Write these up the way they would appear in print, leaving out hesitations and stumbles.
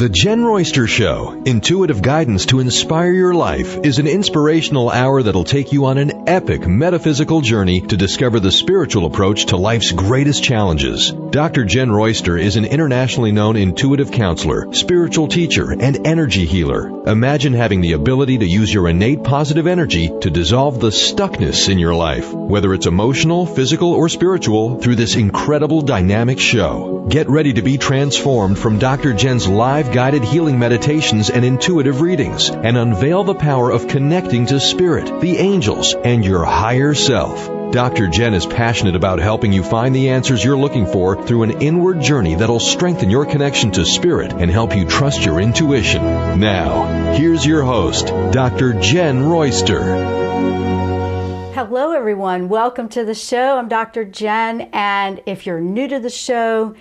The Jenn Royster Show, intuitive guidance to inspire your life, is an inspirational hour that'll take you on an epic metaphysical journey to discover the spiritual approach to life's greatest challenges. Dr. Jenn Royster is an internationally known intuitive counselor, spiritual teacher, and energy healer. Imagine having the ability to use your innate positive energy to dissolve the stuckness in your life, whether it's emotional, physical, or spiritual, through this incredible dynamic show. Get ready to be transformed from Dr. Jenn's live guided healing meditations and intuitive readings, and unveil the power of connecting to spirit, the angels, and your higher self. Dr. Jenn is passionate about helping you find the answers you're looking for through an inward journey that'll strengthen your connection to spirit and help you trust your intuition. Now, here's your host, Dr. Jenn Royster. Hello, everyone. Welcome to the show. I'm Dr. Jenn, and if you're new to the show,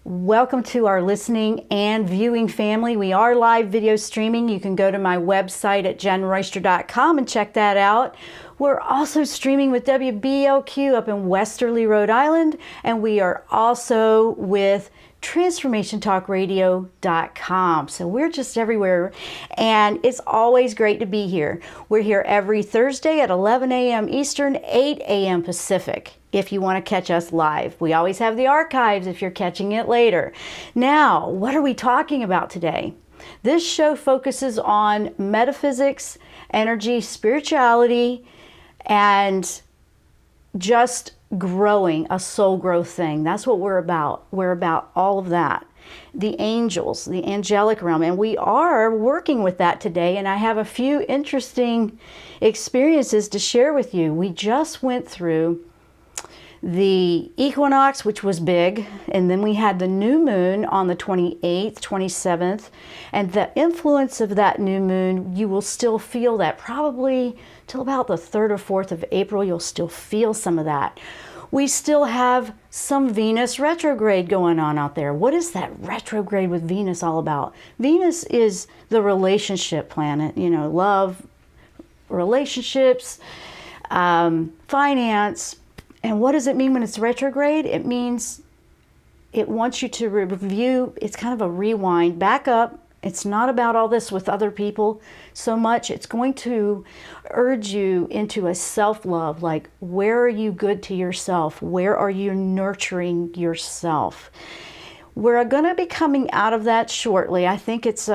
welcome to our listening and viewing family. We are live video streaming. You can go to my website at jennroyster.com and check that out. We're also streaming with WBLQ up in Westerly, Rhode Island, and we are also with transformationtalkradio.com. So we're just everywhere, and it's always great to be here. We're here every Thursday at 11 a.m. Eastern, 8 a.m. Pacific. If you want to catch us live. We always have the archives if you're catching it later. Now, what are we talking about today? This show focuses on metaphysics, energy, spirituality, and just growing, a soul growth thing. That's what we're about. We're about all of that. The angels, the angelic realm, and we are working with that today, and I have a few interesting experiences to share with you. We just went through the equinox, which was big, and then we had the new moon on the 28th, 27th, and the influence of that new moon, you will still feel that probably till about the 3rd or 4th of April. You'll still feel some of that. We still have some Venus retrograde going on out there. What is that retrograde with Venus all about? Venus is the relationship planet, love, relationships, finance. And what does it mean when it's retrograde? It means it wants you to review. It's kind of a rewind, back up. It's not about all this with other people so much. It's going to urge you into a self-love, like where are you good to yourself? Where are you nurturing yourself? We're going to be coming out of that shortly. I think it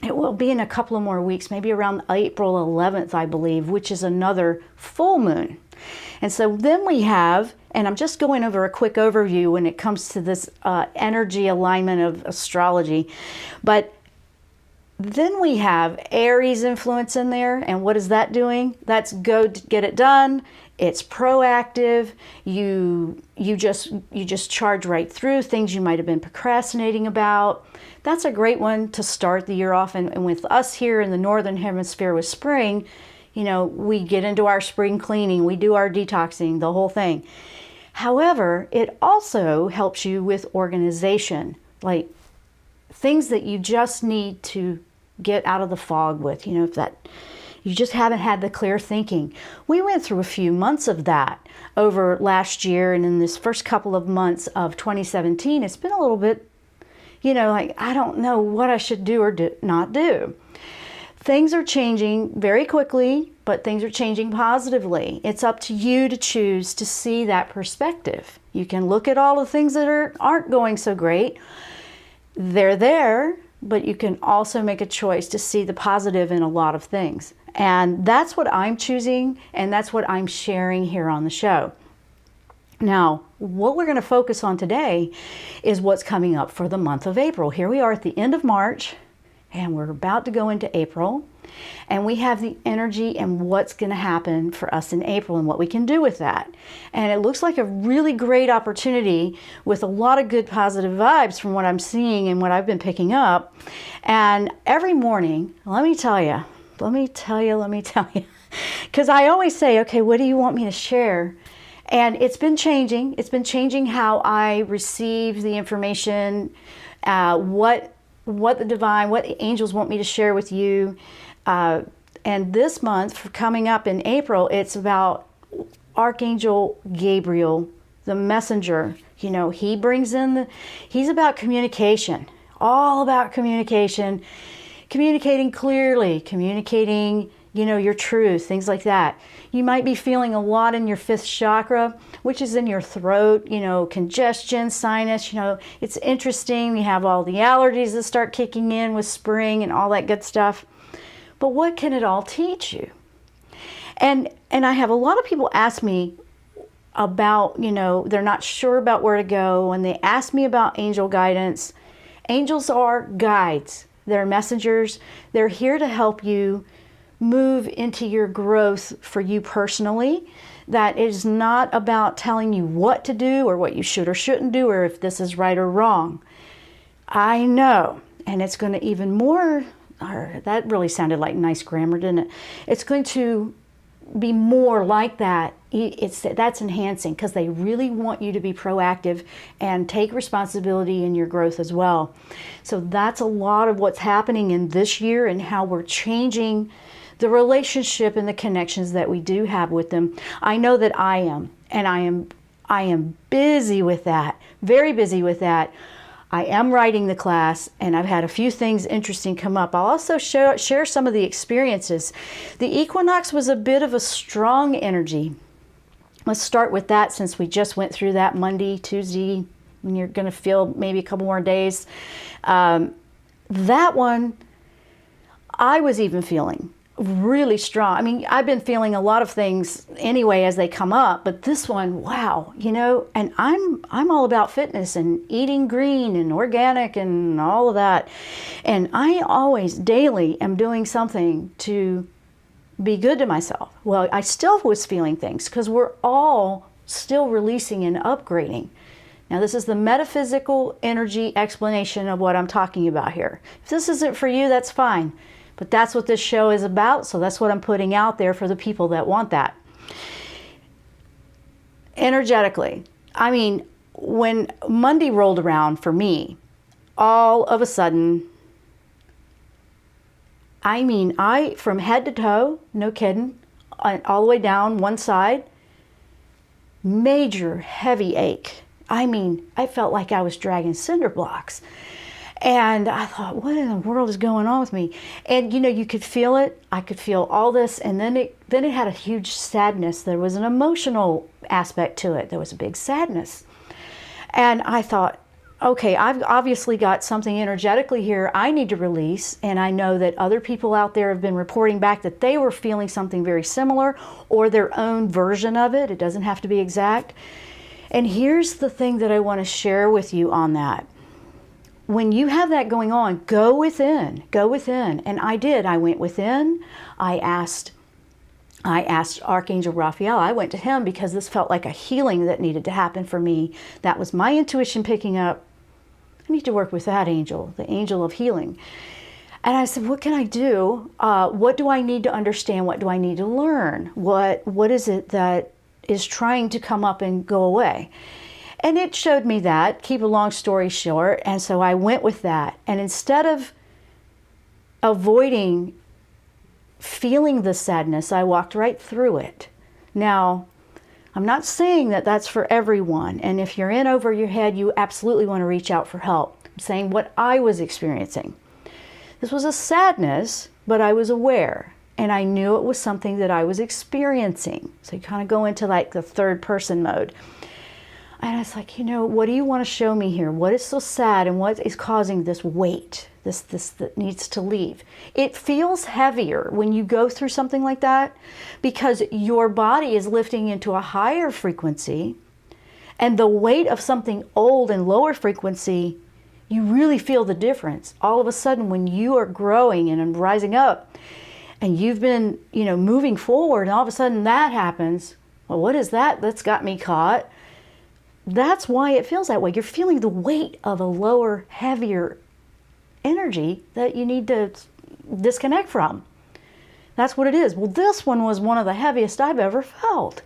will be in a couple of more weeks, maybe around April 11th, I believe, which is another full moon. And so then we have, and I'm just going over a quick overview when it comes to this energy alignment of astrology, but then we have Aries influence in there, and what is that doing? That's go get it done. It's proactive. You just charge right through things you might have been procrastinating about. That's a great one to start the year off. And with us here in the Northern Hemisphere with spring, we get into our spring cleaning, we do our detoxing, the whole thing. However, it also helps you with organization, like things that you just need to get out of the fog with, if that you just haven't had the clear thinking. We went through a few months of that over last year, and in this first couple of months of 2017, it's been a little bit, like I don't know what I should do or not do. Things are changing very quickly, but things are changing positively. It's up to you to choose to see that perspective. You can look at all the things that aren't going so great. They're there, but you can also make a choice to see the positive in a lot of things. And that's what I'm choosing, and that's what I'm sharing here on the show. Now, what we're going to focus on today is what's coming up for the month of April. Here we are at the end of March, and we're about to go into April, and we have the energy and what's going to happen for us in April and what we can do with that. And it looks like a really great opportunity with a lot of good positive vibes from what I'm seeing and what I've been picking up. And every morning, let me tell you, because I always say, okay, what do you want me to share? And it's been changing. It's been changing how I receive the information, what the divine, what the angels want me to share with you. And this month, coming up in April, it's about Archangel Gabriel, the messenger. He brings in he's about communication. all about communication, communicating clearly, communicating, your truth, things like that. You might be feeling a lot in your 5th chakra, which is in your throat, congestion, sinus, it's interesting. You have all the allergies that start kicking in with spring and all that good stuff. But what can it all teach you? And I have a lot of people ask me about, they're not sure about where to go, and they ask me about angel guidance. Angels are guides. They're messengers. They're here to help you move into your growth for you personally. That is not about telling you what to do or what you should or shouldn't do or if this is right or wrong. I know, and it's going to even more, that really sounded like nice grammar, didn't it? It's going to be more like that. That's enhancing, because they really want you to be proactive and take responsibility in your growth as well. So that's a lot of what's happening in this year and how we're changing the relationship and the connections that we do have with them. I know that I am, and I am busy with that, very busy with that. I am writing the class, and I've had a few things interesting come up. I'll also share some of the experiences. The equinox was a bit of a strong energy. Let's start with that, since we just went through that Monday, Tuesday, and you're going to feel maybe a couple more days. That one, I was even feeling really strong. I mean, I've been feeling a lot of things anyway as they come up, but this one, wow, and I'm all about fitness and eating green and organic and all of that. And I always daily am doing something to be good to myself. Well, I still was feeling things, because we're all still releasing and upgrading. Now, this is the metaphysical energy explanation of what I'm talking about here. If this isn't for you, that's fine. But that's what this show is about, so that's what I'm putting out there for the people that want that. Energetically, I mean, when Monday rolled around for me, all of a sudden, I from head to toe, no kidding, all the way down one side, major heavy ache. I mean, I felt like I was dragging cinder blocks. And I thought, what in the world is going on with me? And you could feel it. I could feel all this, and then it had a huge sadness. There was an emotional aspect to it. There was a big sadness. And I thought, okay, I've obviously got something energetically here I need to release, and I know that other people out there have been reporting back that they were feeling something very similar, or their own version of it. It doesn't have to be exact. And here's the thing that I want to share with you on that. When you have that going on, go within. And I did. I went within. I asked Archangel Raphael. I went to him because this felt like a healing that needed to happen for me. That was my intuition picking up, I need to work with that angel, the angel of healing. And I said, what can I do? What do I need to understand? What do I need to learn? What is it that is trying to come up and go away? And it showed me that, keep a long story short, and so I went with that. And instead of avoiding feeling the sadness, I walked right through it. Now, I'm not saying that that's for everyone, and if you're in over your head, you absolutely want to reach out for help. I'm saying what I was experiencing. This was a sadness, but I was aware, and I knew it was something that I was experiencing. So you kind of go into like the third person mode. And I was like, what do you want to show me here? What is so sad, and what is causing this weight, this that needs to leave? It feels heavier when you go through something like that, because your body is lifting into a higher frequency, and the weight of something old and lower frequency, you really feel the difference. All of a sudden, when you are growing and rising up, and you've been, moving forward, and all of a sudden that happens, well, what is that? That's got me caught. That's why it feels that way. You're feeling the weight of a lower, heavier energy that you need to disconnect from. That's what it is. Well, this one was one of the heaviest I've ever felt.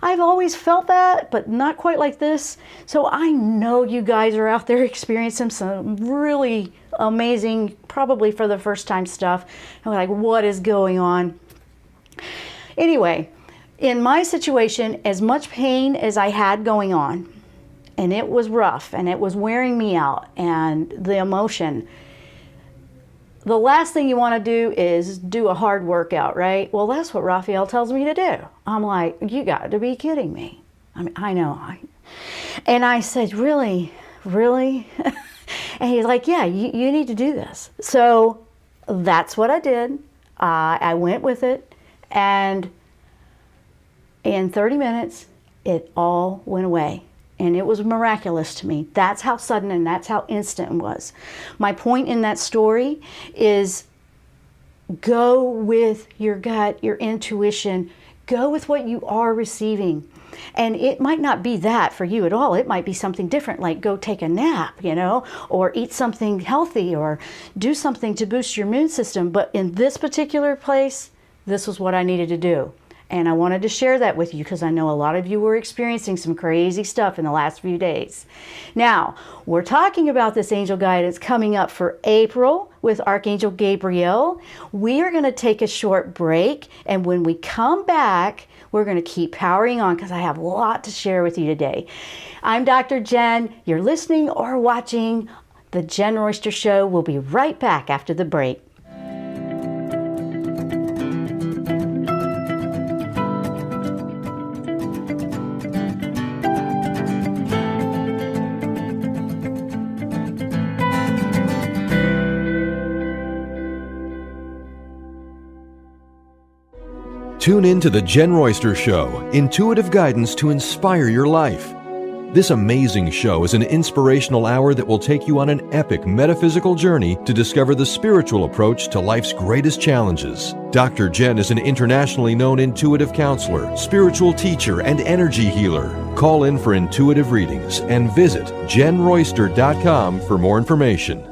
I've always felt that, but not quite like this. So I know you guys are out there experiencing some really amazing, probably for the first time stuff. I'm like, what is going on? Anyway, in my situation, as much pain as I had going on, and it was rough, and it was wearing me out, and the emotion. The last thing you want to do is do a hard workout, right? Well, that's what Raphael tells me to do. I'm like, you got to be kidding me. I mean, I know. And I said, really? And he's like, yeah, you need to do this. So that's what I did. I went with it, and in 30 minutes, it all went away. And it was miraculous to me. That's how sudden and that's how instant it was. My point in that story is go with your gut, your intuition. Go with what you are receiving. And it might not be that for you at all. It might be something different, like go take a nap, or eat something healthy, or do something to boost your immune system. But in this particular place, this was what I needed to do. And I wanted to share that with you because I know a lot of you were experiencing some crazy stuff in the last few days. Now, we're talking about this angel guidance coming up for April with Archangel Gabriel. We are going to take a short break, and when we come back, we're going to keep powering on because I have a lot to share with you today. I'm Dr. Jenn. You're listening or watching the Jenn Royster Show. We'll be right back after the break. Tune in to the Jenn Royster Show, intuitive guidance to inspire your life. This amazing show is an inspirational hour that will take you on an epic metaphysical journey to discover the spiritual approach to life's greatest challenges. Dr. Jenn is an internationally known intuitive counselor, spiritual teacher, and energy healer. Call in for intuitive readings and visit JennRoyster.com for more information.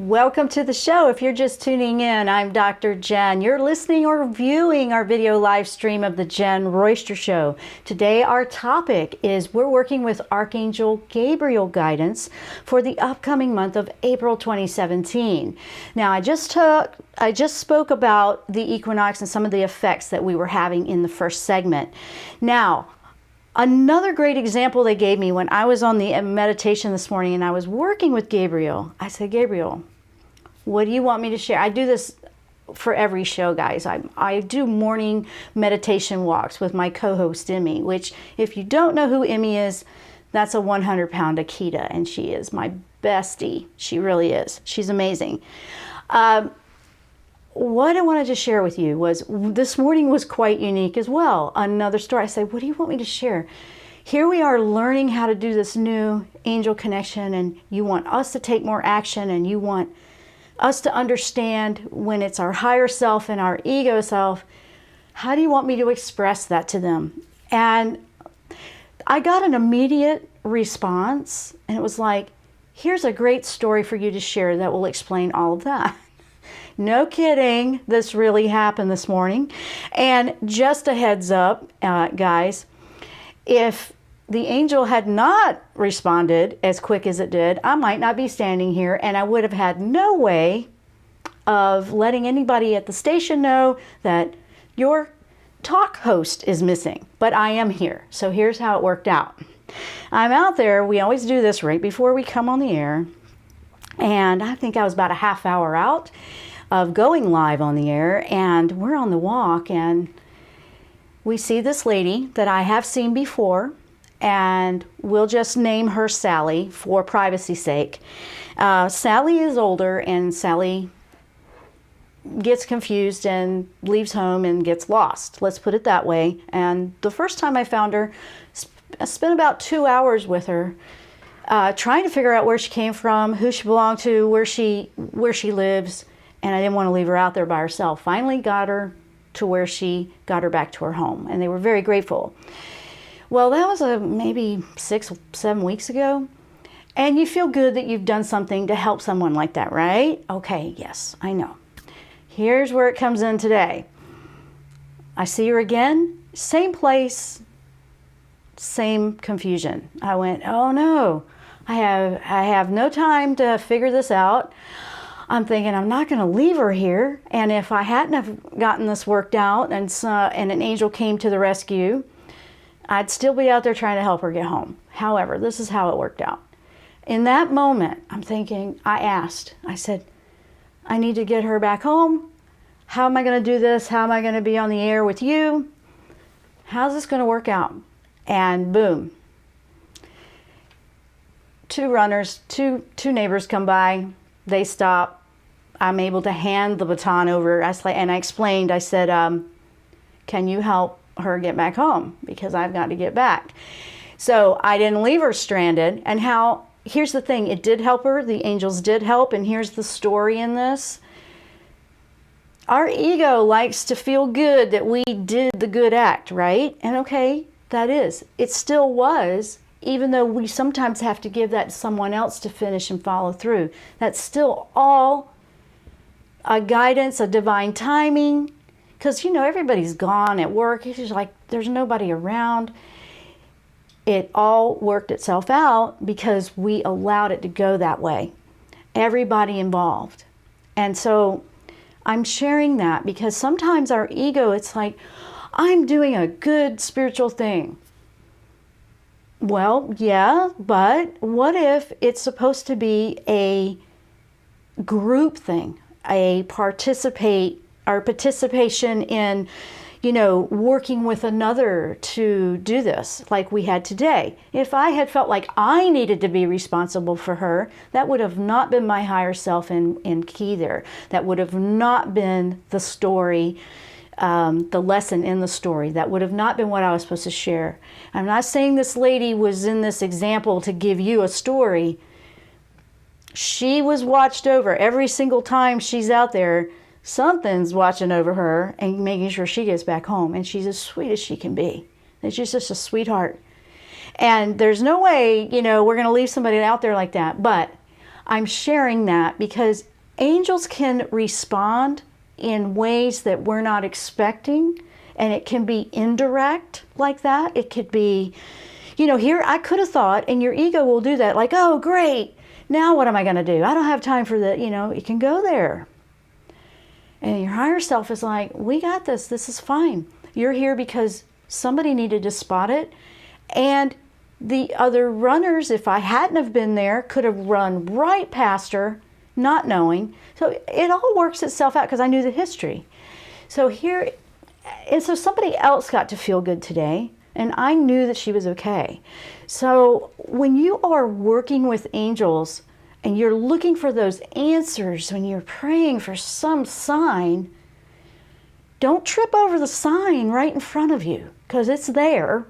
Welcome to the show. If you're just tuning in, I'm Dr. Jenn. You're listening or viewing our video live stream of the Jenn Royster Show. Today our topic is we're working with Archangel Gabriel guidance for the upcoming month of April 2017. Now I just spoke about the equinox and some of the effects that we were having in the first segment. Now, another great example they gave me when I was on the meditation this morning and I was working with Gabriel, I said, Gabriel, what do you want me to share? I do this for every show, guys. I do morning meditation walks with my co-host, Emmy, which if you don't know who Emmy is, that's a 100-pound Akita, and she is my bestie. She really is. She's amazing. what I wanted to share with you was, this morning was quite unique as well. Another story. I said, what do you want me to share? Here we are learning how to do this new angel connection, and you want us to take more action, and you want us to understand when it's our higher self and our ego self. How do you want me to express that to them? And I got an immediate response, and it was like, here's a great story for you to share that will explain all of that. No kidding, this really happened this morning. And just a heads up, guys, if the angel had not responded as quick as it did, I might not be standing here, and I would have had no way of letting anybody at the station know that your talk host is missing. But I am here. So here's how it worked out. I'm out there. We always do this right before we come on the air. And I think I was about a half hour out of going live on the air, and we're on the walk, and we see this lady that I have seen before, and we'll just name her Sally for privacy's sake. Sally is older, and Sally gets confused and leaves home and gets lost. Let's put it that way. And the first time I found her, I spent about 2 hours with her, trying to figure out where she came from, who she belonged to, where she lives, and I didn't want to leave her out there by herself. Finally got her to where she got her back to her home, and they were very grateful. Well, that was maybe 6-7 weeks ago, and you feel good that you've done something to help someone like that, right? Okay, yes, I know. Here's where it comes in today. I see her again, same place, same confusion. I went, oh no, I have no time to figure this out. I'm thinking, I'm not going to leave her here. And if I hadn't have gotten this worked out and an angel came to the rescue, I'd still be out there trying to help her get home. However, this is how it worked out. In that moment, I'm thinking, I said, I need to get her back home. How am I going to do this? How am I going to be on the air with you? How's this going to work out? And boom. Two runners, two neighbors come by. They stop. I'm able to hand the baton over. And I explained, I said, can you help her get back home? Because I've got to get back. So I didn't leave her stranded. And here's the thing, it did help her. The angels did help. And here's the story in this. Our ego likes to feel good that we did the good act, right? And okay, that is. It still was. Even though we sometimes have to give that to someone else to finish and follow through. That's still all a guidance, a divine timing. Because, everybody's gone at work. It's just like there's nobody around. It all worked itself out because we allowed it to go that way. Everybody involved. And so I'm sharing that because sometimes our ego, it's like, I'm doing a good spiritual thing. Well, yeah, but what if it's supposed to be a group thing, a participation in, working with another to do this like we had today. If I had felt like I needed to be responsible for her, that would have not been my higher self in key there. That would have not been the story, the lesson in the story. That would have not been what I was supposed to share. I'm not saying this lady was in this example to give you a story. She was watched over every single time she's out there. Something's watching over her and making sure she gets back home. And she's as sweet as she can be. She's just a sweetheart. And there's no way, we're going to leave somebody out there like that. But I'm sharing that because angels can respond in ways that we're not expecting, and it can be indirect like that. It could be, here I could have thought, and your ego will do that, like, oh, great, now what am I going to do? I don't have time for that. It can go there. And your higher self is like, we got this. This is fine. You're here because somebody needed to spot it, and the other runners, if I hadn't have been there, could have run right past her, not knowing. So it all works itself out because I knew the history. So somebody else got to feel good today, and I knew that she was okay. So when you are working with angels and you're looking for those answers, when you're praying for some sign, don't trip over the sign right in front of you, because it's there.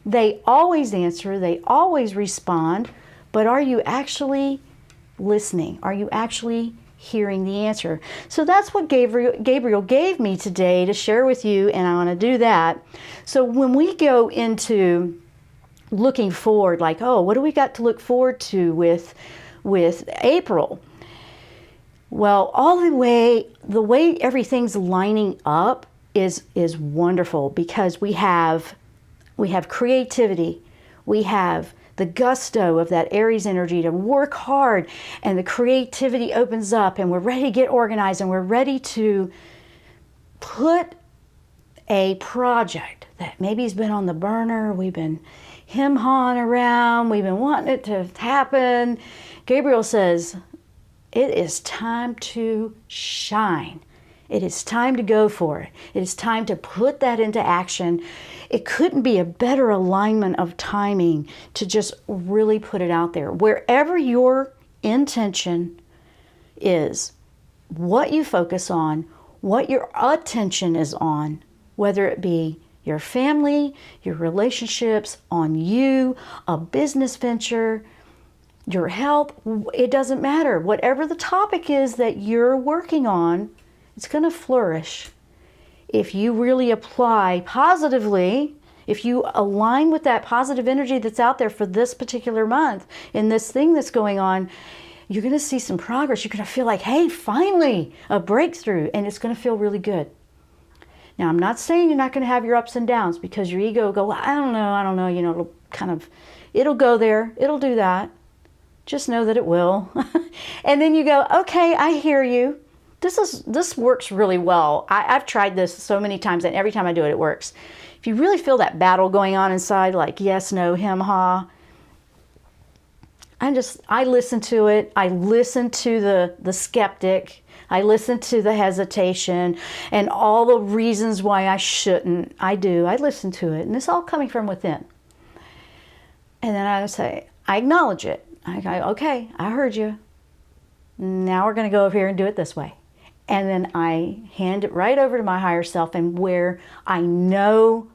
They always answer, they always respond, but are you actually listening? Are you actually hearing the answer? So that's what Gabriel gave me today to share with you, and I want to do that. So when we go into looking forward, like, oh, what do we got to look forward to with April? Well, the way everything's lining up is wonderful, because we have creativity, we have the gusto of that Aries energy to work hard, and the creativity opens up, and we're ready to get organized, and we're ready to put a project that maybe has been on the burner, we've been hem-hawing around, we've been wanting it to happen. Gabriel says, it is time to shine. It is time to go for it. It is time to put that into action. It couldn't be a better alignment of timing to just really put it out there. Wherever your intention is, what you focus on, what your attention is on, whether it be your family, your relationships, on you, a business venture, your health, it doesn't matter. Whatever the topic is that you're working on, it's going to flourish if you really apply positively, if you align with that positive energy that's out there for this particular month in this thing that's going on. You're going to see some progress. You're going to feel like, hey, finally a breakthrough, and it's going to feel really good. Now, I'm not saying you're not going to have your ups and downs, because your ego will go, well, I don't know, it'll go there, it'll do that. Just know that it will. And then you go, okay, I hear you. This works really well. I've tried this so many times, and every time I do it, it works. If you really feel that battle going on inside, like yes, no, him, ha, I listen to it. I listen to the skeptic. I listen to the hesitation and all the reasons why I shouldn't. I listen to it, and it's all coming from within. And then I say, I acknowledge it. I go, okay, I heard you. Now we're going to go over here and do it this way. And then I hand it right over to my higher self, and where I know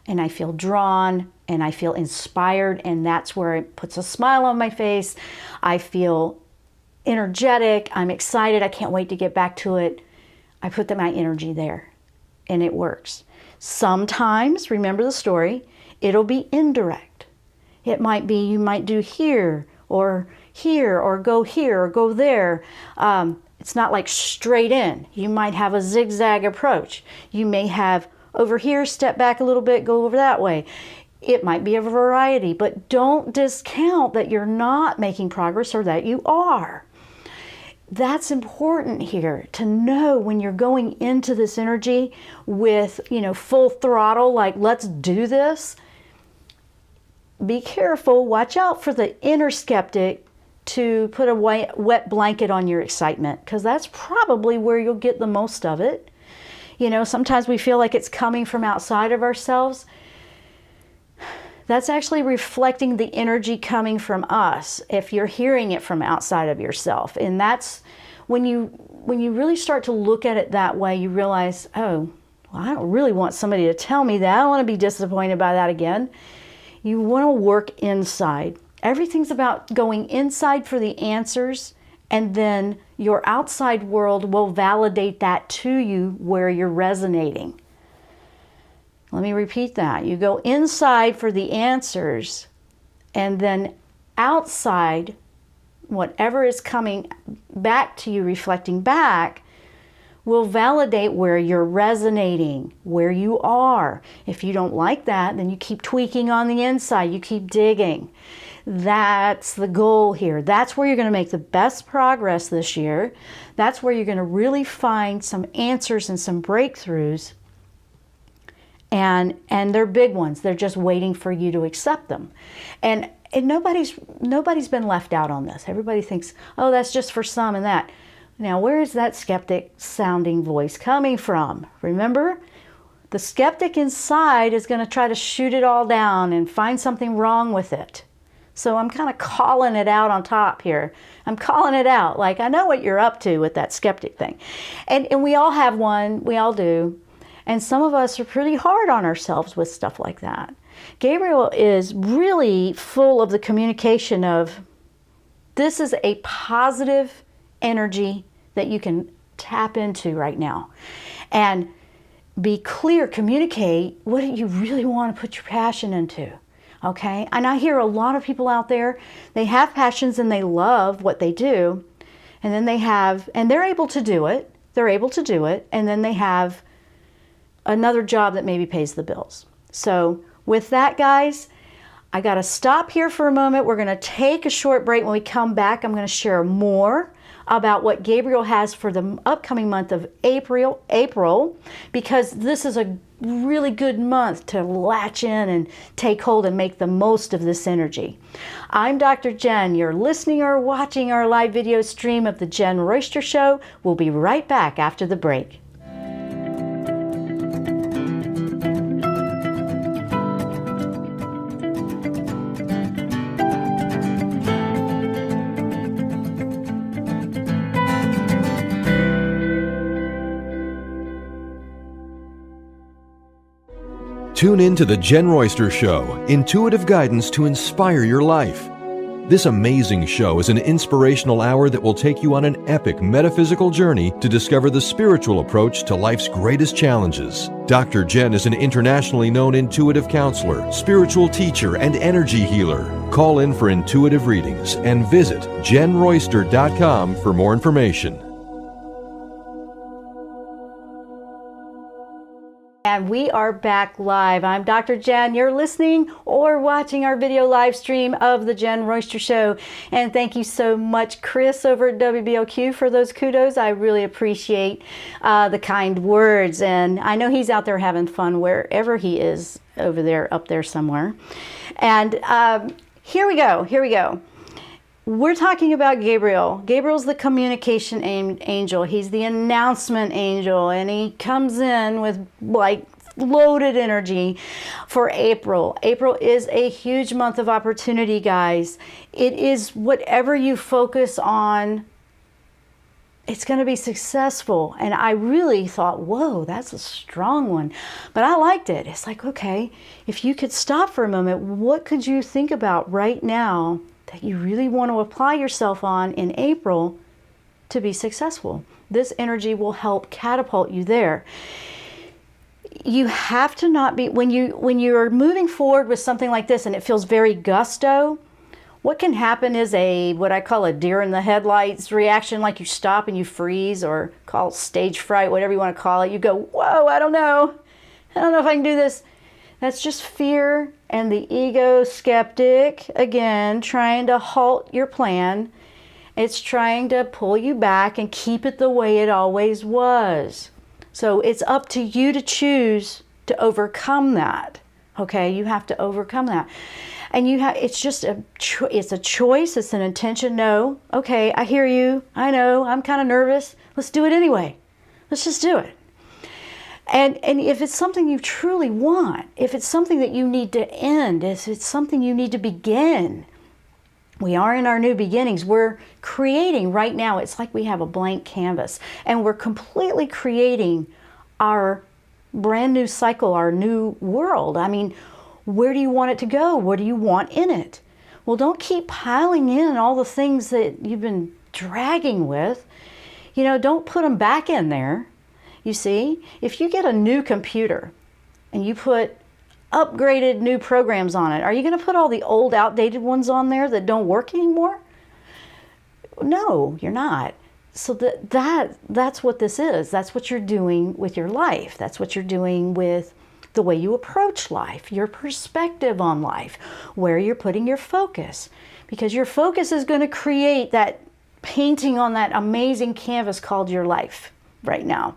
and I feel drawn and I feel inspired, and that's where it puts a smile on my face. I feel energetic. I'm excited. I can't wait to get back to it. I put my energy there, and it works. Sometimes, remember the story, it'll be indirect. It might be you might do here, or go there. It's not like straight in. You might have a zigzag approach. You may have over here, step back a little bit, go over that way. It might be a variety, but don't discount that you're not making progress or that you are. That's important here to know when you're going into this energy with, full throttle, like let's do this. Be careful, watch out for the inner skeptic to put a wet blanket on your excitement, because that's probably where you'll get the most of it. Sometimes we feel like it's coming from outside of ourselves. That's actually reflecting the energy coming from us if you're hearing it from outside of yourself. And that's when you really start to look at it that way, you realize, oh, well, I don't really want somebody to tell me that. I don't want to be disappointed by that again. You want to work inside. Everything's about going inside for the answers, and then your outside world will validate that to you where you're resonating. Let me repeat that. You go inside for the answers, and then outside, whatever is coming back to you, reflecting back, will validate where you're resonating, where you are. If you don't like that, then you keep tweaking on the inside. You keep digging. That's the goal here. That's where you're going to make the best progress this year. That's where you're going to really find some answers and some breakthroughs. And they're big ones. They're just waiting for you to accept them. And nobody's been left out on this. Everybody thinks, oh, that's just for some and that. Now, where is that skeptic sounding voice coming from? Remember, the skeptic inside is going to try to shoot it all down and find something wrong with it. So I'm kind of calling it out on top here. I'm calling it out. Like, I know what you're up to with that skeptic thing. And we all have one. We all do. And some of us are pretty hard on ourselves with stuff like that. Gabriel is really full of the communication of, this is a positive energy that you can tap into right now. And be clear, communicate what do you really want to put your passion into. Okay? And I hear a lot of people out there, they have passions and they love what they do. And then they're able to do it. They're able to do it. And then they have another job that maybe pays the bills. So with that, guys, I got to stop here for a moment. We're going to take a short break. When we come back, I'm going to share more about what Gabriel has for the upcoming month of April, because this is a really good month to latch in and take hold and make the most of this energy. I'm Dr. Jenn. You're listening or watching our live video stream of the Jenn Royster Show. We'll be right back after the break. Tune in to the Jenn Royster Show, intuitive guidance to inspire your life. This amazing show is an inspirational hour that will take you on an epic metaphysical journey to discover the spiritual approach to life's greatest challenges. Dr. Jenn is an internationally known intuitive counselor, spiritual teacher, and energy healer. Call in for intuitive readings and visit JennRoyster.com for more information. And we are back live. I'm Dr. Jenn. You're listening or watching our video live stream of the Jenn Royster Show. And thank you so much, Chris, over at WBLQ, for those kudos. I really appreciate the kind words. And I know he's out there having fun wherever he is over there, up there somewhere. And here we go. We're talking about Gabriel. Gabriel's the communication angel. He's the announcement angel, and he comes in with like loaded energy for April. April is a huge month of opportunity, guys. It is whatever you focus on, it's going to be successful. And I really thought, whoa, that's a strong one. But I liked it. It's like, okay, if you could stop for a moment, what could you think about right now that you really want to apply yourself on in April to be successful? This energy will help catapult you there. You have to not be, when you're moving forward with something like this and it feels very gusto, what can happen is what I call a deer in the headlights reaction, like you stop and you freeze, or call it stage fright, whatever you want to call it. You go, whoa, I don't know if I can do this. That's just fear and the ego skeptic, again, trying to halt your plan. It's trying to pull you back and keep it the way it always was. So it's up to you to choose to overcome that. Okay, you have to overcome that. And it's just it's a choice, it's an intention. No, okay, I hear you. I know, I'm kind of nervous. Let's do it anyway. Let's just do it. And if it's something you truly want, if it's something that you need to end, if it's something you need to begin, we are in our new beginnings. We're creating right now. It's like we have a blank canvas, and we're completely creating our brand new cycle, our new world. I mean, where do you want it to go? What do you want in it? Well, don't keep piling in all the things that you've been dragging with. You know, don't put them back in there. You see, if you get a new computer and you put upgraded new programs on it, are you going to put all the old outdated ones on there that don't work anymore? No, you're not. So that's what this is. That's what you're doing with your life. That's what you're doing with the way you approach life, your perspective on life, where you're putting your focus. Because your focus is going to create that painting on that amazing canvas called your life right now.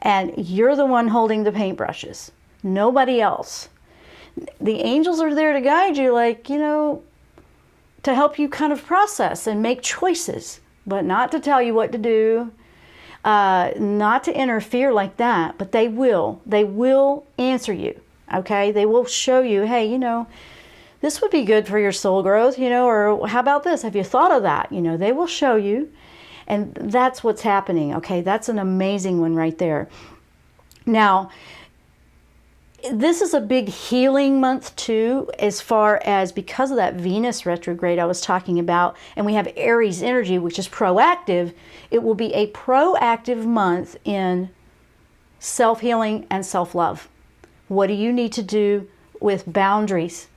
And you're the one holding the paintbrushes, nobody else. The angels are there to guide you, like, you know, to help you kind of process and make choices, but not to tell you what to do, not to interfere like that, but they will answer you, okay? They will show you, hey, you know, this would be good for your soul growth, or how about this? Have you thought of that? They will show you. And that's what's happening, okay? That's an amazing one right there. Now, this is a big healing month too, as far as because of that Venus retrograde I was talking about, and we have Aries energy, which is proactive. It will be a proactive month in self-healing and self-love. What do you need to do with boundaries?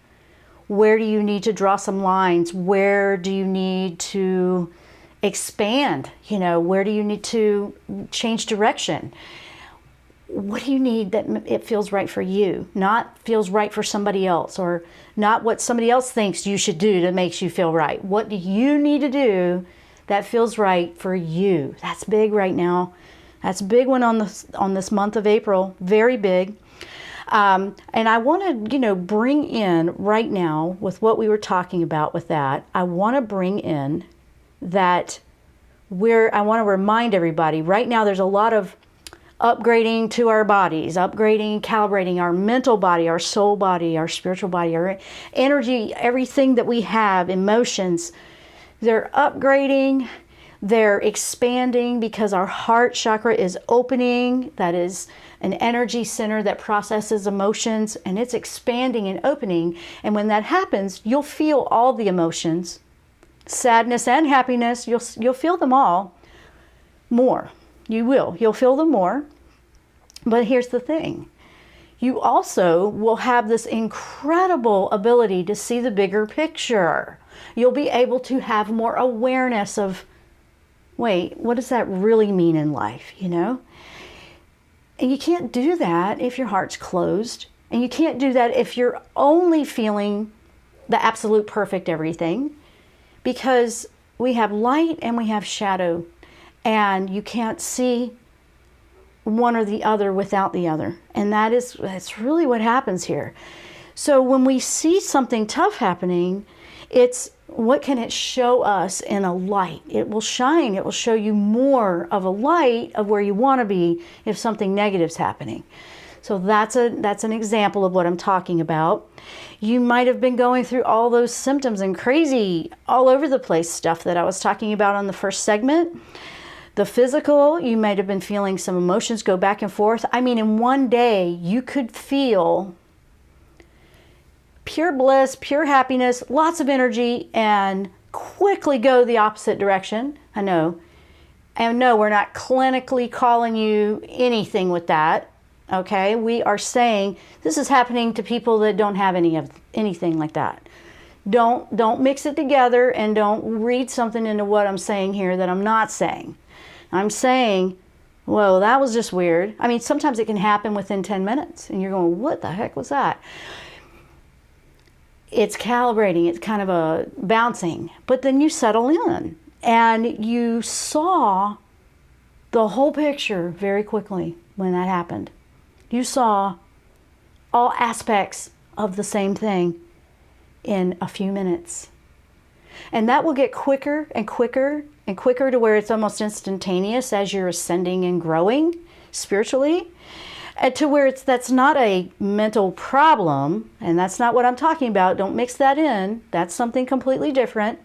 Where do you need to draw some lines? Where do you need to expand? Where do you need to change direction? What do you need that it feels right for you, not feels right for somebody else, or not what somebody else thinks you should do that makes you feel right? What do you need to do that feels right for you? That's big right now. That's a big one on this month of April. Very big. And I want to, bring in right now with what we were talking about with that. I want to bring in that I want to remind everybody right now there's a lot of upgrading to our bodies, upgrading, calibrating our mental body, our soul body, our spiritual body, our energy, everything that we have, emotions. They're upgrading, they're expanding because our heart chakra is opening. That is an energy center that processes emotions, and it's expanding and opening. And when that happens, you'll feel all the emotions, sadness and happiness. You'll feel them all more. You'll feel them more. But here's the thing. You also will have this incredible ability to see the bigger picture. You'll be able to have more awareness of, wait, what does that really mean in life, And you can't do that if your heart's closed. And you can't do that if you're only feeling the absolute perfect everything. Because we have light and we have shadow. And you can't see one or the other without the other. And that's really what happens here. So when we see something tough happening, it's what can it show us in a light? It will shine. It will show you more of a light of where you want to be if something negative's happening. So that's an example of what I'm talking about. You might have been going through all those symptoms and crazy all over the place stuff that I was talking about on the first segment. The physical, you might have been feeling some emotions go back and forth. I mean, in one day, you could feel pure bliss, pure happiness, lots of energy, and quickly go the opposite direction. I know. And no, we're not clinically calling you anything with that. Okay? We are saying this is happening to people that don't have anything like that. Don't mix it together, and don't read something into what I'm saying here that I'm not saying. I'm saying, whoa, that was just weird. I mean, sometimes it can happen within 10 minutes, and you're going, what the heck was that? It's calibrating. It's kind of a bouncing. But then you settle in, and you saw the whole picture very quickly when that happened. You saw all aspects of the same thing in a few minutes. And that will get quicker and quicker and quicker to where it's almost instantaneous as you're ascending and growing spiritually, to where that's not a mental problem, and that's not what I'm talking about. Don't mix that in. That's something completely different.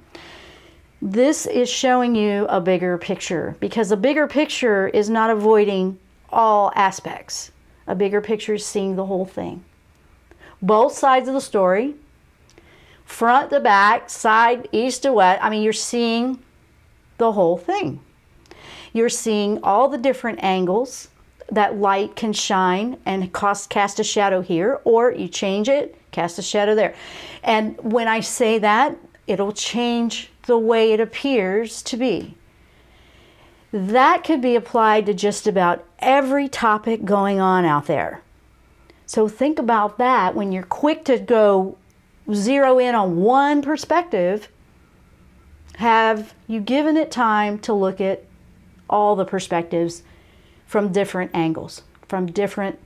This is showing you a bigger picture, because a bigger picture is not avoiding all aspects. A bigger picture is seeing the whole thing. Both sides of the story, front to back, side, east to west. I mean, you're seeing the whole thing. You're seeing all the different angles that light can shine and cast a shadow here, or you change it, cast a shadow there. And when I say that, it'll change the way it appears to be. That could be applied to just about every topic going on out there. So think about that when you're quick to go zero in on one perspective. Have you given it time to look at all the perspectives from different angles, from different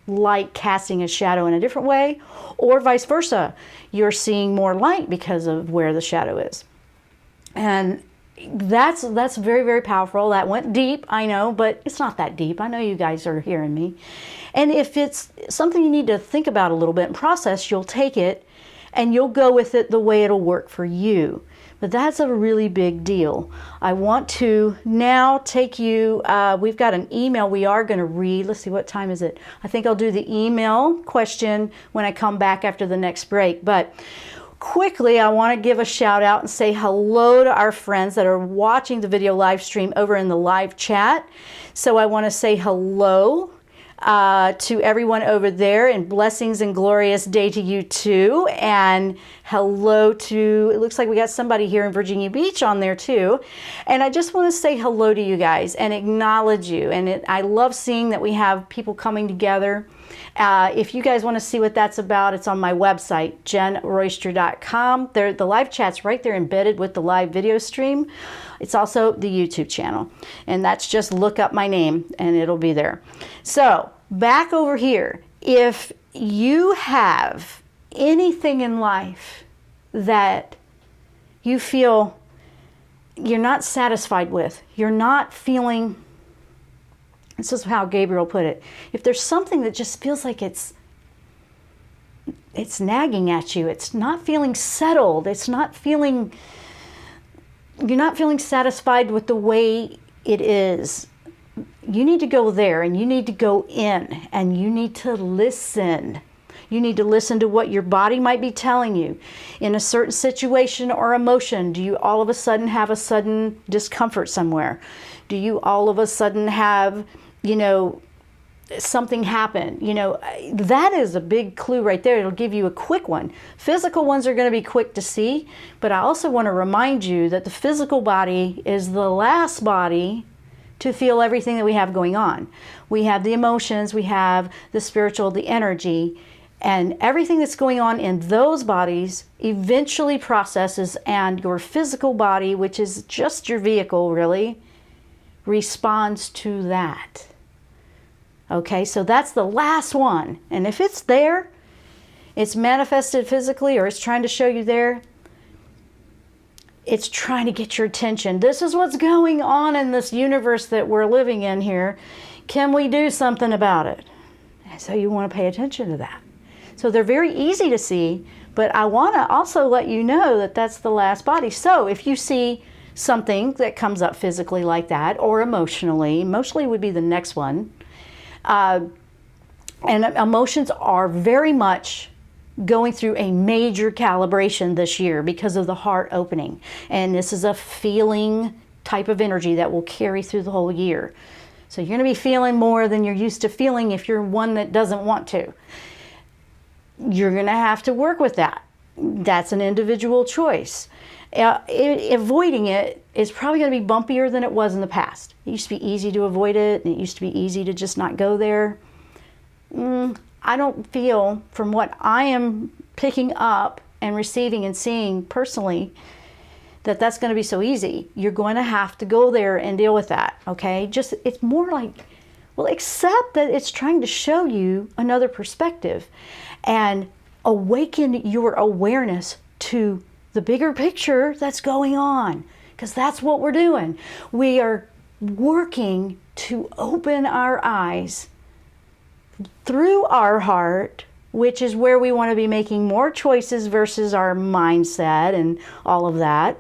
light casting a shadow in a different way, or vice versa? You're seeing more light because of where the shadow is. And that's very, very powerful. That went deep, I know, but it's not that deep. I know you guys are hearing me. And if it's something you need to think about a little bit and process, you'll take it and you'll go with it the way it'll work for you. But that's a really big deal. I want to now take you, we've got an email we are going to read. Let's see, what time is it? I think I'll do the email question when I come back after the next break. But quickly, I want to give a shout out and say hello to our friends that are watching the video live stream over in the live chat. So I want to say hello to everyone over there, and blessings and glorious day to you too. And hello to, it looks like we got somebody here in Virginia Beach on there too. And I just want to say hello to you guys and acknowledge you. And I love seeing that we have people coming together. If you guys want to see what that's about, it's on my website, jennroyster.com. The live chat's right there embedded with the live video stream. It's also the YouTube channel. And that's just look up my name and it'll be there. So back over here, if you have anything in life that you feel you're not satisfied with, you're not feeling, this is how Gabriel put it, if there's something that just feels like it's nagging at you, it's not feeling settled, it's not feeling, you're not feeling satisfied with the way it is, you need to go there and you need to go in and you need to listen. You need to listen to what your body might be telling you. In a certain situation or emotion, do you all of a sudden have a sudden discomfort somewhere? Do you all of a sudden have, something happen? That is a big clue right there. It'll give you a quick one. Physical ones are going to be quick to see, but I also want to remind you that the physical body is the last body to feel everything that we have going on. We have the emotions, we have the spiritual, the energy, and everything that's going on in those bodies eventually processes, and your physical body, which is just your vehicle really, responds to that. Okay, so that's the last one. And if it's there, it's manifested physically, or it's trying to show you there, it's trying to get your attention. This is what's going on in this universe that we're living in here. Can we do something about it? And so you want to pay attention to that. So they're very easy to see, but I want to also let you know that that's the last body. So if you see something that comes up physically like that, or emotionally would be the next one, and emotions are very much going through a major calibration this year because of the heart opening. And this is a feeling type of energy that will carry through the whole year. So you're going to be feeling more than you're used to feeling if you're one that doesn't want to. You're going to have to work with that. That's an individual choice. Avoiding it is probably going to be bumpier than it was in the past. It used to be easy to avoid it, and it used to be easy to just not go there. I don't feel, from what I am picking up and receiving and seeing personally, that that's going to be so easy. You're going to have to go there and deal with that, okay? It's more like, well, accept that it's trying to show you another perspective and awaken your awareness to the bigger picture that's going on, because that's what we're doing. We are working to open our eyes through our heart, which is where we want to be making more choices versus our mindset and all of that,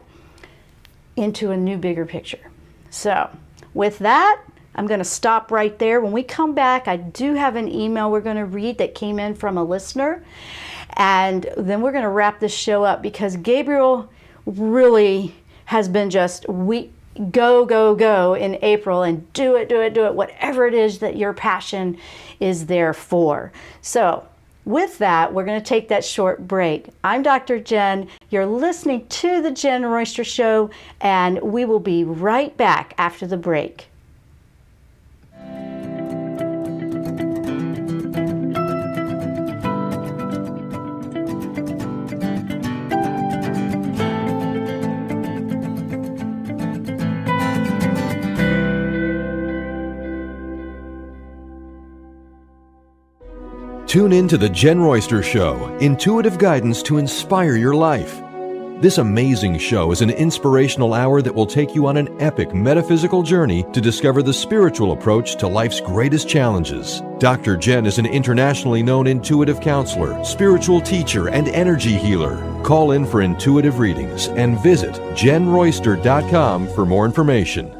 into a new bigger picture. So with that, I'm going to stop right there. When we come back, I do have an email we're going to read that came in from a listener, and then we're going to wrap this show up, because Gabriel really has been just go in April, and do it, whatever it is that your passion is there for. So with that, we're going to take that short break. I'm Dr. Jenn. You're listening to the Jenn Royster Show, and we will be right back after the break. Tune in to the Jenn Royster Show, intuitive guidance to inspire your life. This amazing show is an inspirational hour that will take you on an epic metaphysical journey to discover the spiritual approach to life's greatest challenges. Dr. Jenn is an internationally known intuitive counselor, spiritual teacher, and energy healer. Call in for intuitive readings and visit JennRoyster.com for more information.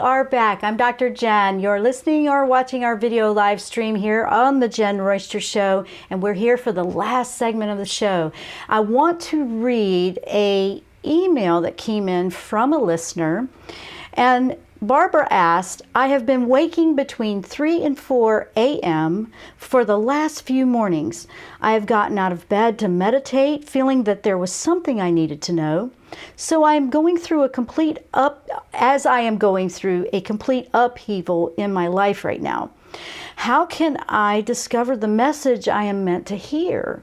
Are back. I'm Dr. Jenn. You're listening or watching our video live stream here on the Jenn Royster Show, and we're here for the last segment of the show. I want to read a email that came in from a listener, and Barbara asked, I have been waking between 3 and 4 a.m. for the last few mornings. I have gotten out of bed to meditate, feeling that there was something I needed to know. So I am going through a complete upheaval in my life right now. How can I discover the message I am meant to hear?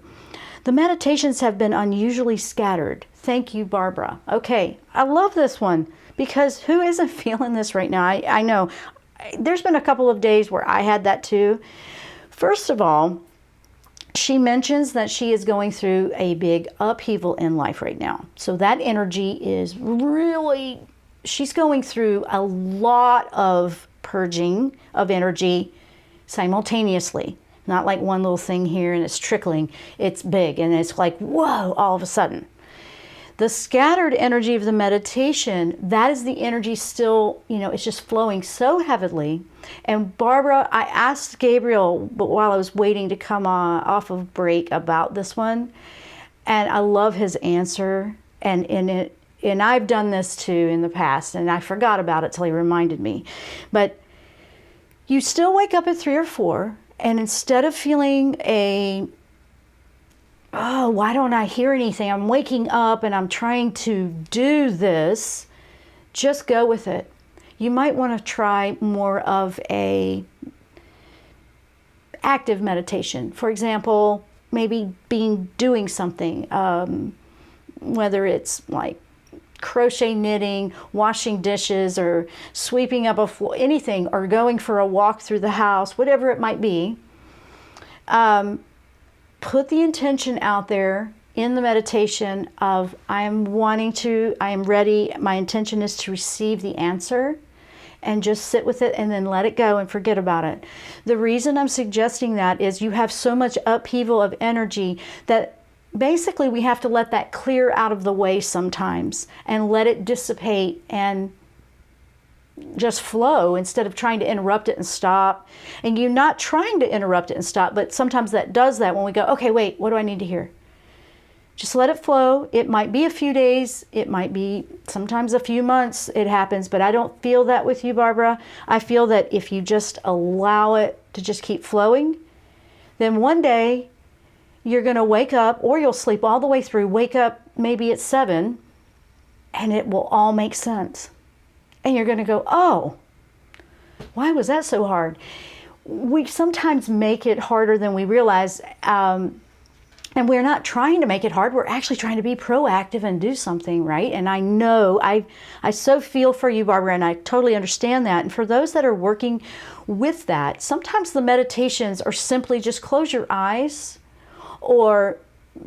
The meditations have been unusually scattered. Thank you, Barbara. Okay, I love this one because who isn't feeling this right now? I know there's been a couple of days where I had that too. First of all, she mentions that she is going through a big upheaval in life right now. So that energy is really, she's going through a lot of purging of energy simultaneously. Not like one little thing here and it's trickling. It's big and it's like, whoa, all of a sudden. The scattered energy of the meditation, that is the energy still, it's just flowing so heavily. And Barbara, I asked Gabriel, but while I was waiting to come off of break about this one, and I love his answer. And I've done this too in the past, and I forgot about it till he reminded me. But you still wake up at 3 or 4, and instead of feeling oh, why don't I hear anything? I'm waking up and I'm trying to do this. Just go with it. You might want to try more of a active meditation. For example, maybe doing something, whether it's like crochet, knitting, washing dishes, or sweeping up a floor, anything, or going for a walk through the house, whatever it might be, put the intention out there in the meditation of, I am ready, my intention is to receive the answer, and just sit with it and then let it go and forget about it. The reason I'm suggesting that is you have so much upheaval of energy that basically we have to let that clear out of the way sometimes and let it dissipate and just flow instead of trying to interrupt it and stop. And you're not trying to interrupt it and stop, but sometimes that does that when we go, okay, wait, what do I need to hear? Just let it flow. It might be a few days. It might be sometimes a few months it happens, but I don't feel that with you, Barbara. I feel that if you just allow it to just keep flowing, then one day you're going to wake up, or you'll sleep all the way through, wake up maybe at 7, and it will all make sense. And you're going to go, oh, why was that so hard? We sometimes make it harder than we realize. And we're not trying to make it hard. We're actually trying to be proactive and do something, right? And I know, I so feel for you, Barbara, and I totally understand that. And for those that are working with that, sometimes the meditations are simply just close your eyes or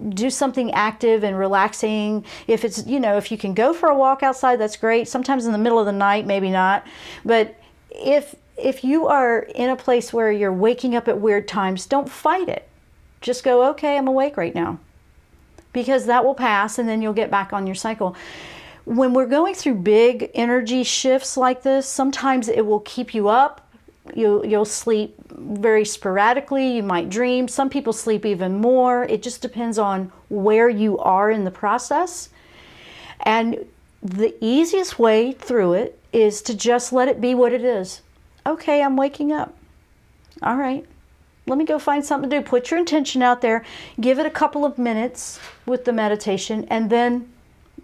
do something active and relaxing. If it's, if you can go for a walk outside, that's great. Sometimes in the middle of the night, maybe not. But if you are in a place where you're waking up at weird times, don't fight it. Just go, okay, I'm awake right now, because that will pass and then you'll get back on your cycle. When we're going through big energy shifts like this, sometimes it will keep you up. You'll sleep very sporadically. You might dream. Some people sleep even more. It just depends on where you are in the process. And the easiest way through it is to just let it be what it is. Okay, I'm waking up. All right. Let me go find something to do. Put your intention out there. Give it a couple of minutes with the meditation, and then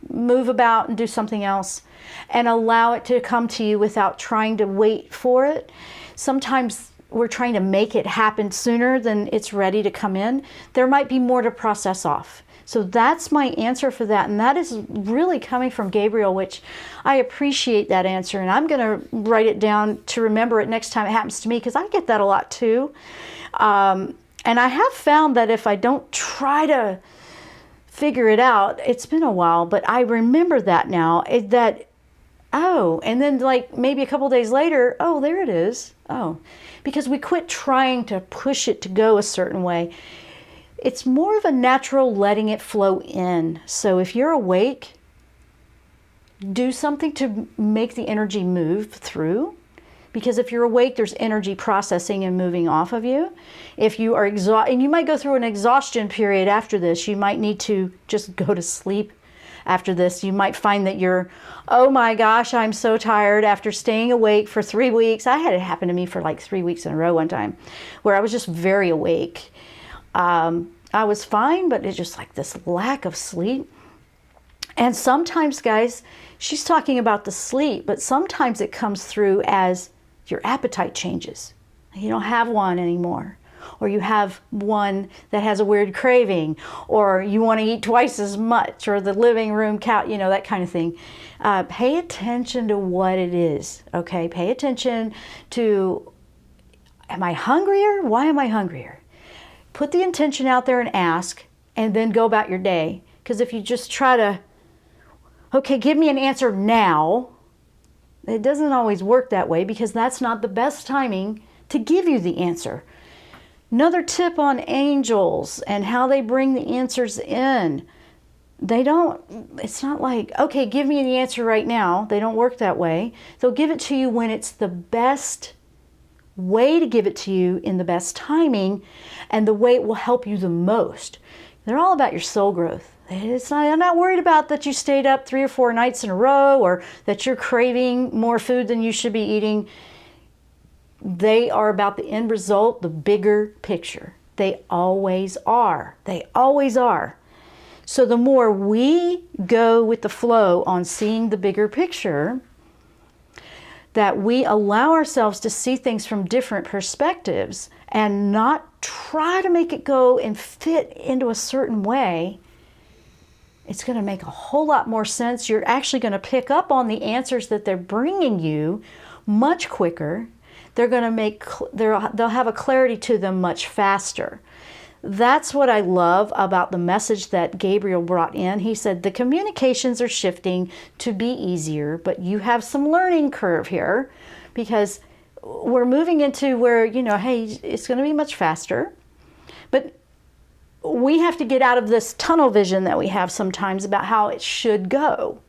move about and do something else. And allow it to come to you without trying to wait for it. Sometimes we're trying to make it happen sooner than it's ready to come in. There might be more to process off. So that's my answer for that. And that is really coming from Gabriel, which I appreciate that answer. And I'm going to write it down to remember it next time it happens to me, because I get that a lot too. And I have found that if I don't try to figure it out, it's been a while, but I remember that now, and then like maybe a couple days later, oh, there it is. Oh, because we quit trying to push it to go a certain way. It's more of a natural letting it flow in. So if you're awake, do something to make the energy move through. Because if you're awake, there's energy processing and moving off of you. If you are exhausted, and you might go through an exhaustion period after this, you might need to just go to sleep after this. You might find that you're, oh my gosh, I'm so tired after staying awake for 3 weeks. I had it happen to me for like 3 weeks in a row one time, where I was just very awake. I was fine, but it's just like this lack of sleep. And sometimes, guys, she's talking about the sleep, but sometimes it comes through as your appetite changes. You don't have one anymore. Or you have one that has a weird craving, or you want to eat twice as much, or the living room couch, that kind of thing. Pay attention to what it is, okay? Pay attention to, am I hungrier? Why am I hungrier? Put the intention out there and ask, and then go about your day. Because if you just try to, okay, give me an answer now, it doesn't always work that way, because that's not the best timing to give you the answer. Another tip on angels and how they bring the answers in. It's not like, okay, give me the answer right now. They don't work that way. They'll give it to you when it's the best way to give it to you, in the best timing, and the way it will help you the most. They're all about your soul growth. I'm not worried about that you stayed up 3 or 4 nights in a row, or that you're craving more food than you should be eating. They are about the end result, the bigger picture. They always are. They always are. So the more we go with the flow on seeing the bigger picture, that we allow ourselves to see things from different perspectives and not try to make it go and fit into a certain way, It's going to make a whole lot more sense. You're actually going to pick up on the answers that they're bringing you much quicker. They're going to they'll have a clarity to them much faster. That's what I love about the message that Gabriel brought in. He said the communications are shifting to be easier, but you have some learning curve here because we're moving into where, hey, it's going to be much faster. But we have to get out of this tunnel vision that we have sometimes about how it should go.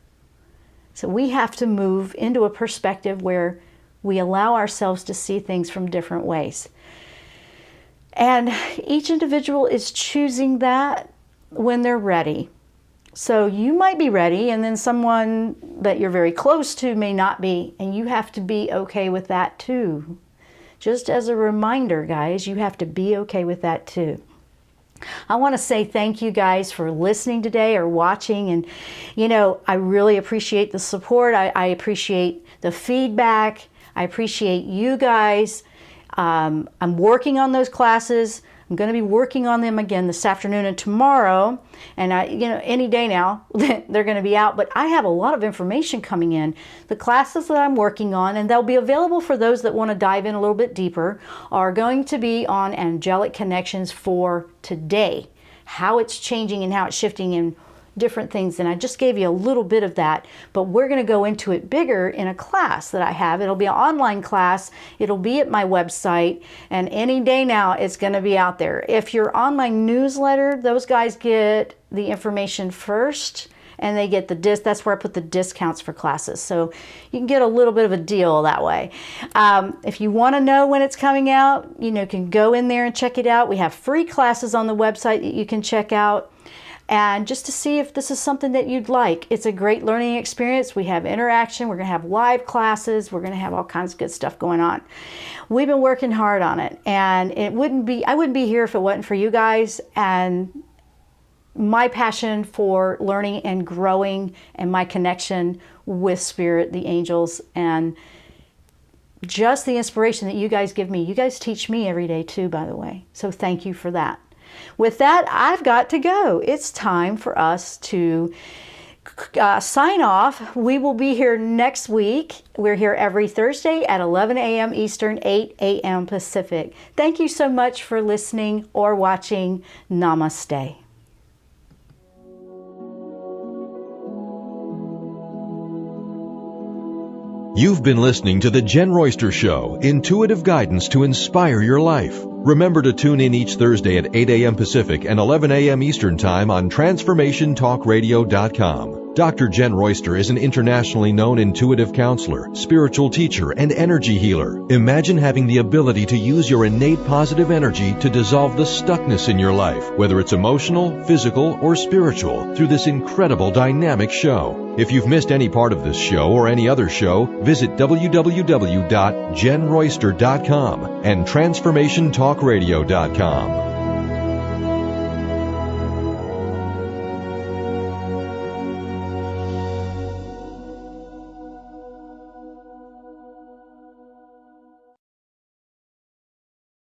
So we have to move into a perspective where we allow ourselves to see things from different ways. And each individual is choosing that when they're ready. So you might be ready, and then someone that you're very close to may not be, and you have to be okay with that too. Just as a reminder, guys, you have to be okay with that too. I want to say thank you guys for listening today or watching, and I really appreciate the support. I appreciate the feedback. I appreciate you guys. I'm working on those classes. I'm going to be working on them again this afternoon and tomorrow. And any day now, they're going to be out. But I have a lot of information coming in. The classes that I'm working on, and they'll be available for those that want to dive in a little bit deeper, are going to be on angelic connections for today. How it's changing and how it's shifting in different things. And I just gave you a little bit of that, but we're going to go into it bigger in a class that I have. It'll be an online class. It'll be at my website, and any day now it's going to be out there. If you're on my newsletter, those guys get the information first, and they get the that's where I put the discounts for classes. So you can get a little bit of a deal that way. If you want to know when it's coming out, you can go in there and check it out. We have free classes on the website that you can check out. And just to see if this is something that you'd like. It's a great learning experience. We have interaction. We're going to have live classes. We're going to have all kinds of good stuff going on. We've been working hard on it. And I wouldn't be here if it wasn't for you guys and my passion for learning and growing and my connection with Spirit, the angels, and just the inspiration that you guys give me. You guys teach me every day too, by the way. So thank you for that. With that, I've got to go. It's time for us to sign off. We will be here next week. We're here every Thursday at 11 a.m. Eastern, 8 a.m. Pacific. Thank you so much for listening or watching. Namaste. You've been listening to the Jenn Royster Show, intuitive guidance to inspire your life. Remember to tune in each Thursday at 8 a.m. Pacific and 11 a.m. Eastern Time on TransformationTalkRadio.com. Dr. Jenn Royster is an internationally known intuitive counselor, spiritual teacher, and energy healer. Imagine having the ability to use your innate positive energy to dissolve the stuckness in your life, whether it's emotional, physical, or spiritual, through this incredible dynamic show. If you've missed any part of this show or any other show, visit www.JennRoyster.com and TransformationTalkRadio.com.